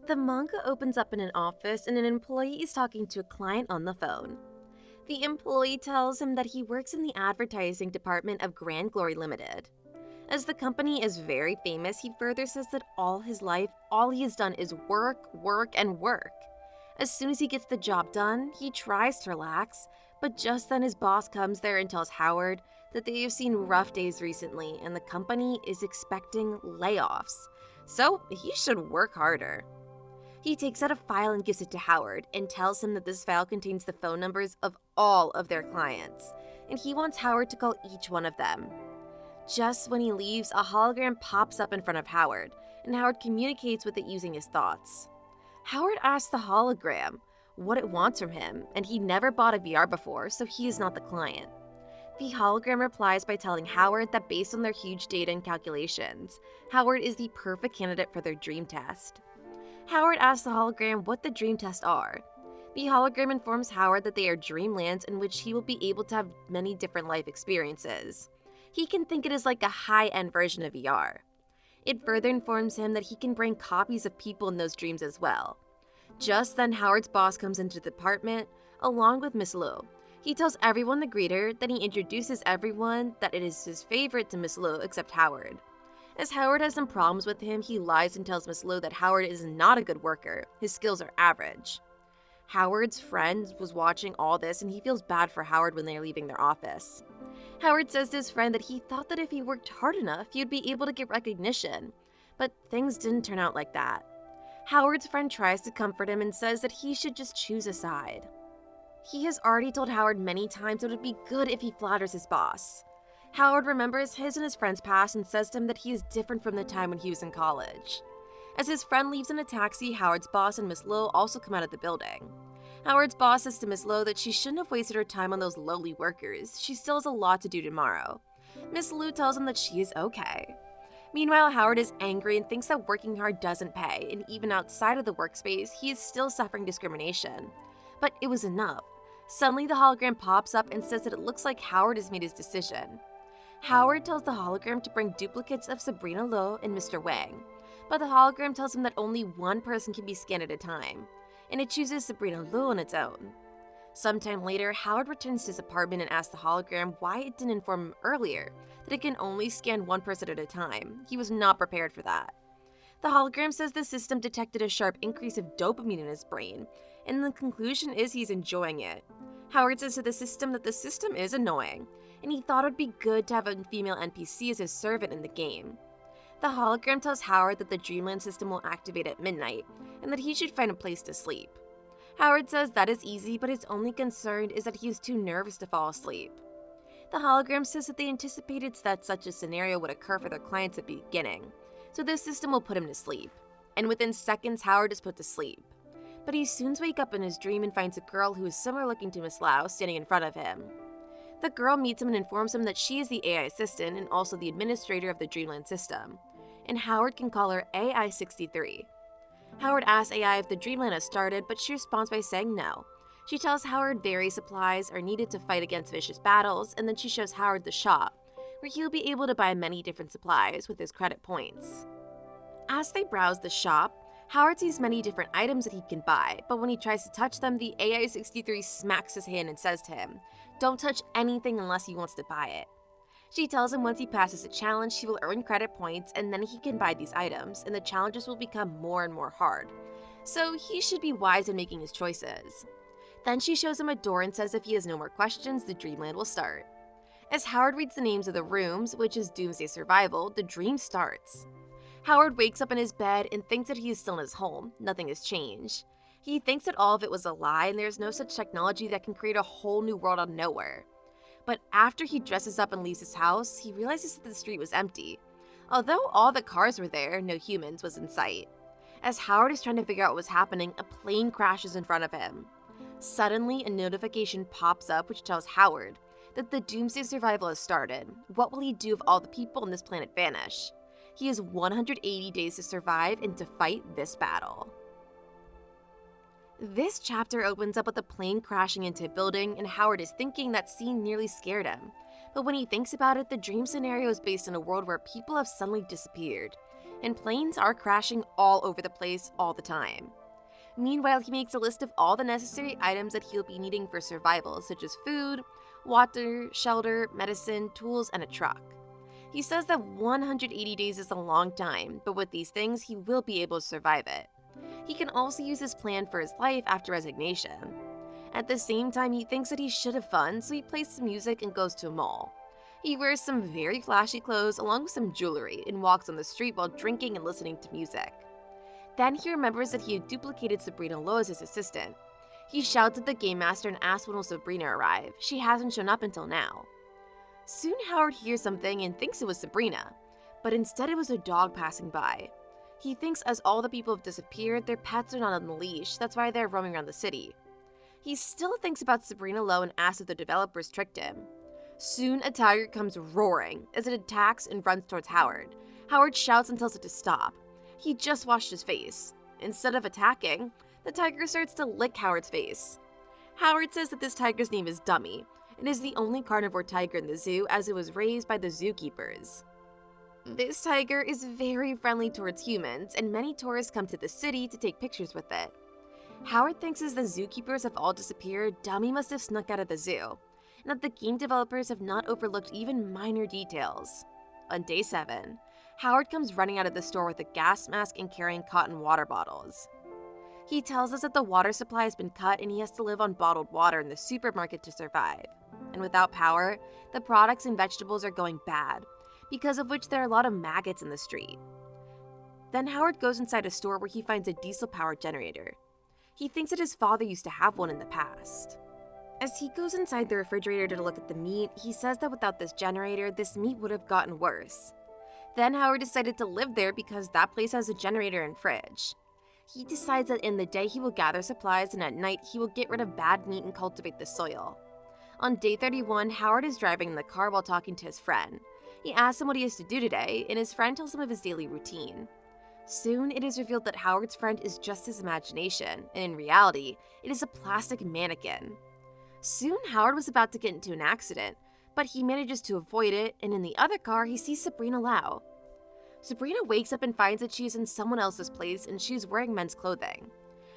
The manga opens up in an office and an employee is talking to a client on the phone. The employee tells him that he works in the advertising department of Grand Glory Limited. As the company is very famous, he further says that all his life, all he has done is work, work, and work. As soon as he gets the job done, he tries to relax, but just then his boss comes there and tells Howard that they have seen rough days recently and the company is expecting layoffs, so he should work harder. He takes out a file and gives it to Howard and tells him that this file contains the phone numbers of all of their clients, and he wants Howard to call each one of them. Just when he leaves, a hologram pops up in front of Howard, and Howard communicates with it using his thoughts. Howard asks the hologram what it wants from him, and he never bought a VR before, so he is not the client. The hologram replies by telling Howard that based on their huge data and calculations, Howard is the perfect candidate for their dream test. Howard asks the hologram what the dream tests are. The hologram informs Howard that they are dreamlands in which he will be able to have many different life experiences. He can think it is like a high-end version of VR. It further informs him that he can bring copies of people in those dreams as well. Just then, Howard's boss comes into the department, along with Miss Lu. He tells everyone to greet her, then he introduces everyone that it is his favorite to Miss Lu except Howard. As Howard has some problems with him, he lies and tells Miss Lu that Howard is not a good worker. His skills are average. Howard's friend was watching all this and he feels bad for Howard when they are leaving their office. Howard says to his friend that he thought that if he worked hard enough, he would be able to get recognition. But things didn't turn out like that. Howard's friend tries to comfort him and says that he should just choose a side. He has already told Howard many times that it would be good if he flatters his boss. Howard remembers his and his friend's past and says to him that he is different from the time when he was in college. As his friend leaves in a taxi, Howard's boss and Miss Lu also come out of the building. Howard's boss says to Miss Lu that she shouldn't have wasted her time on those lowly workers. She still has a lot to do tomorrow. Miss Lu tells him that she is okay. Meanwhile, Howard is angry and thinks that working hard doesn't pay, and even outside of the workspace, he is still suffering discrimination. But it was enough. Suddenly, the hologram pops up and says that it looks like Howard has made his decision. Howard tells the hologram to bring duplicates of Sabrina Lo and Mr. Wang, but the hologram tells him that only one person can be scanned at a time, and it chooses Sabrina Lo on its own. Sometime later, Howard returns to his apartment and asks the hologram why it didn't inform him earlier that it can only scan one person at a time. He was not prepared for that. The hologram says the system detected a sharp increase of dopamine in his brain, and the conclusion is he's enjoying it. Howard says to the system that the system is annoying, and he thought it would be good to have a female NPC as his servant in the game. The hologram tells Howard that the Dreamland system will activate at midnight, and that he should find a place to sleep. Howard says that is easy, but his only concern is that he is too nervous to fall asleep. The hologram says that they anticipated that such a scenario would occur for their clients at the beginning, so this system will put him to sleep. And within seconds, Howard is put to sleep. But he soon wakes up in his dream and finds a girl who is similar looking to Miss Lau standing in front of him. The girl meets him and informs him that she is the AI assistant and also the administrator of the Dreamland system, and Howard can call her AI-63. Howard asks AI if the Dreamland has started, but she responds by saying no. She tells Howard various supplies are needed to fight against vicious battles, and then she shows Howard the shop, where he'll be able to buy many different supplies with his credit points. As they browse the shop, Howard sees many different items that he can buy, but when he tries to touch them, the AI-63 smacks his hand and says to him, "Don't touch anything unless he wants to buy it." She tells him once he passes a challenge, he will earn credit points and then he can buy these items, and the challenges will become more and more hard. So he should be wise in making his choices. Then she shows him a door and says if he has no more questions, the Dreamland will start. As Howard reads the names of the rooms, which is Doomsday Survival, the dream starts. Howard wakes up in his bed and thinks that he is still in his home. Nothing has changed. He thinks that all of it was a lie and there's no such technology that can create a whole new world out of nowhere. But after he dresses up and leaves his house, he realizes that the street was empty. Although all the cars were there, no humans was in sight. As Howard is trying to figure out what was happening, a plane crashes in front of him. Suddenly, a notification pops up which tells Howard that the Doomsday Survival has started. What will he do if all the people on this planet vanish? He has 180 days to survive and to fight this battle. This chapter opens up with a plane crashing into a building, and Howard is thinking that scene nearly scared him. But when he thinks about it, the dream scenario is based in a world where people have suddenly disappeared. and planes are crashing all over the place all the time. Meanwhile, he makes a list of all the necessary items that he'll be needing for survival, such as food, water, shelter, medicine, tools, and a truck. He says that 180 days is a long time, but with these things, he will be able to survive it. He can also use his plan for his life after resignation. At the same time, he thinks that he should have fun, so he plays some music and goes to a mall. He wears some very flashy clothes along with some jewelry and walks on the street while drinking and listening to music. Then he remembers that he had duplicated Sabrina Lo as his assistant. He shouts at the game master and asks when will Sabrina arrive. She hasn't shown up until now. Soon Howard hears something and thinks it was Sabrina, but instead it was a dog passing by. He thinks as all the people have disappeared, their pets are not on the leash, that's why they're roaming around the city. He still thinks about Sabrina Lo and asks if the developers tricked him. Soon a tiger comes roaring as it attacks and runs towards Howard. Howard shouts and tells it to stop. He just washed his face. Instead of attacking, the tiger starts to lick Howard's face. Howard says that this tiger's name is Dummy, and is the only carnivore tiger in the zoo as it was raised by the zookeepers. This tiger is very friendly towards humans, and many tourists come to the city to take pictures with it. Howard thinks as the zookeepers have all disappeared, Dummy must have snuck out of the zoo, and that the game developers have not overlooked even minor details. On day 7, Howard comes running out of the store with a gas mask and carrying cotton water bottles. He tells us that the water supply has been cut and he has to live on bottled water in the supermarket to survive. And without power, the products and vegetables are going bad, because of which there are a lot of maggots in the street. Then Howard goes inside a store where he finds a diesel-powered generator. He thinks that his father used to have one in the past. As he goes inside the refrigerator to look at the meat, he says that without this generator, this meat would have gotten worse. Then Howard decided to live there because that place has a generator and fridge. He decides that in the day he will gather supplies and at night he will get rid of bad meat and cultivate the soil. On day 31, Howard is driving in the car while talking to his friend. He asks him what he has to do today, and his friend tells him of his daily routine. Soon, it is revealed that Howard's friend is just his imagination, and in reality, it is a plastic mannequin. Soon, Howard was about to get into an accident, but he manages to avoid it, and in the other car, he sees Sabrina Lau. Sabrina wakes up and finds that she is in someone else's place and she is wearing men's clothing.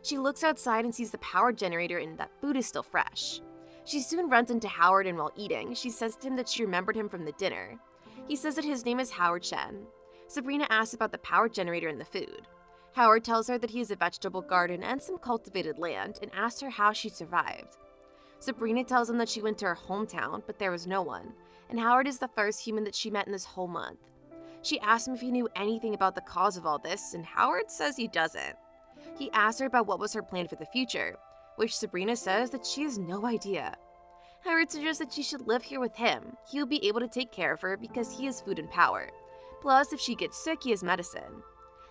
She looks outside and sees the power generator and that food is still fresh. She soon runs into Howard and while eating, she says to him that she remembered him from the dinner. He says that his name is Howard Shen. Sabrina asks about the power generator and the food. Howard tells her that he has a vegetable garden and some cultivated land and asks her how she survived. Sabrina tells him that she went to her hometown, but there was no one, and Howard is the first human that she met in this whole month. She asks him if he knew anything about the cause of all this, and Howard says he doesn't. He asks her about what was her plan for the future, which Sabrina says that she has no idea. Howard suggests that she should live here with him. He'll be able to take care of her because he has food and power. Plus, if she gets sick, he has medicine.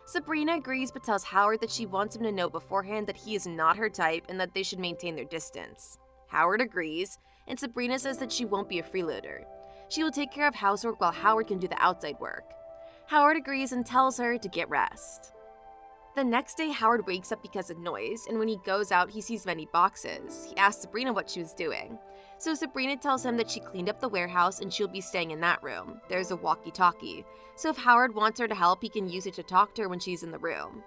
Sabrina agrees but tells Howard that she wants him to know beforehand that he is not her type and that they should maintain their distance. Howard agrees, and Sabrina says that she won't be a freeloader. She will take care of housework while Howard can do the outside work. Howard agrees and tells her to get rest. The next day, Howard wakes up because of noise, and when he goes out, he sees many boxes. He asks Sabrina what she was doing. So Sabrina tells him that she cleaned up the warehouse and she'll be staying in that room. There's a walkie-talkie, so if Howard wants her to help, he can use it to talk to her when she's in the room.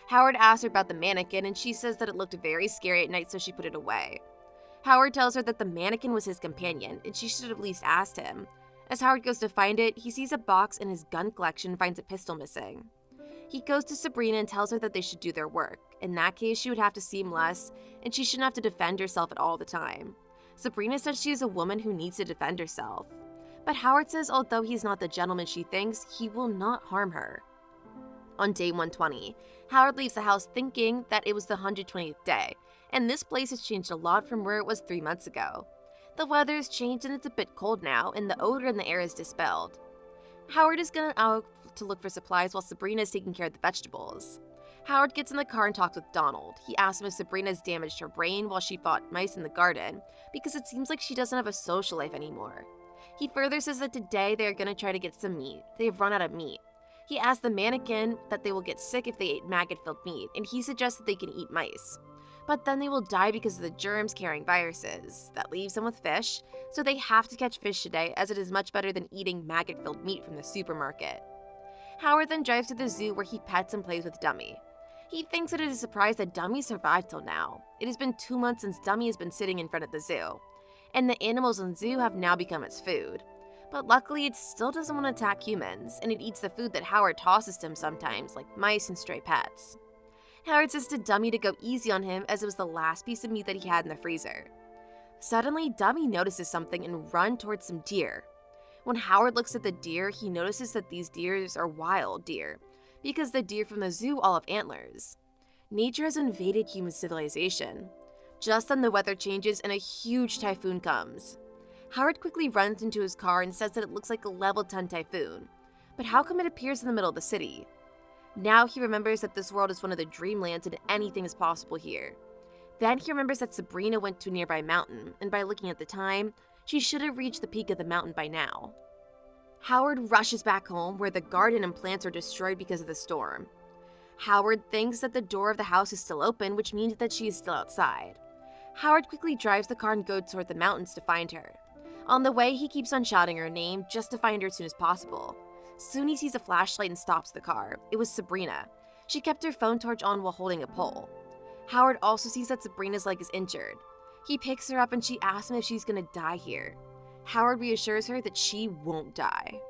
Howard asks her about the mannequin, and she says that it looked very scary at night, so she put it away. Howard tells her that the mannequin was his companion, and she should have at least asked him. As Howard goes to find it, he sees a box in his gun collection and finds a pistol missing. He goes to Sabrina and tells her that they should do their work. In that case, she would have to seem less, and she shouldn't have to defend herself at all the time. Sabrina says she is a woman who needs to defend herself. But Howard says although he's not the gentleman she thinks, he will not harm her. On day 120, Howard leaves the house thinking that it was the 120th day, and this place has changed a lot from where it was 3 months ago. The weather has changed and it's a bit cold now, and the odor in the air is dispelled. Howard is going out to look for supplies while Sabrina is taking care of the vegetables. Howard gets in the car and talks with Donald. He asks him if Sabrina's damaged her brain while she fought mice in the garden, because it seems like she doesn't have a social life anymore. He further says that today they are going to try to get some meat. They have run out of meat. He asks the mannequin that they will get sick if they ate maggot-filled meat, and he suggests that they can eat mice. But then they will die because of the germs carrying viruses. That leaves them with fish, so they have to catch fish today as it is much better than eating maggot-filled meat from the supermarket. Howard then drives to the zoo where he pets and plays with Dummy. He thinks it is a surprise that Dummy survived till now. It has been 2 months since Dummy has been sitting in front of the zoo, and the animals in the zoo have now become its food. But luckily, it still doesn't want to attack humans, and it eats the food that Howard tosses to him sometimes, like mice and stray pets. Howard says to Dummy to go easy on him as it was the last piece of meat that he had in the freezer. Suddenly, Dummy notices something and runs towards some deer. When Howard looks at the deer, he notices that these deer are wild deer, because the deer from the zoo all have antlers. Nature has invaded human civilization. Just then the weather changes and a huge typhoon comes. Howard quickly runs into his car and says that it looks like a level 10 typhoon. But how come it appears in the middle of the city? Now he remembers that this world is one of the dreamlands and anything is possible here. Then he remembers that Sabrina went to a nearby mountain, and by looking at the time, she should have reached the peak of the mountain by now. Howard rushes back home where the garden and plants are destroyed because of the storm. Howard thinks that the door of the house is still open, which means that she is still outside. Howard quickly drives the car and goes toward the mountains to find her. On the way, he keeps on shouting her name just to find her as soon as possible. Soon he sees a flashlight and stops the car. It was Sabrina. She kept her phone torch on while holding a pole. Howard also sees that Sabrina's leg is injured. He picks her up and she asks him if she's gonna die here. Howard reassures her that she won't die.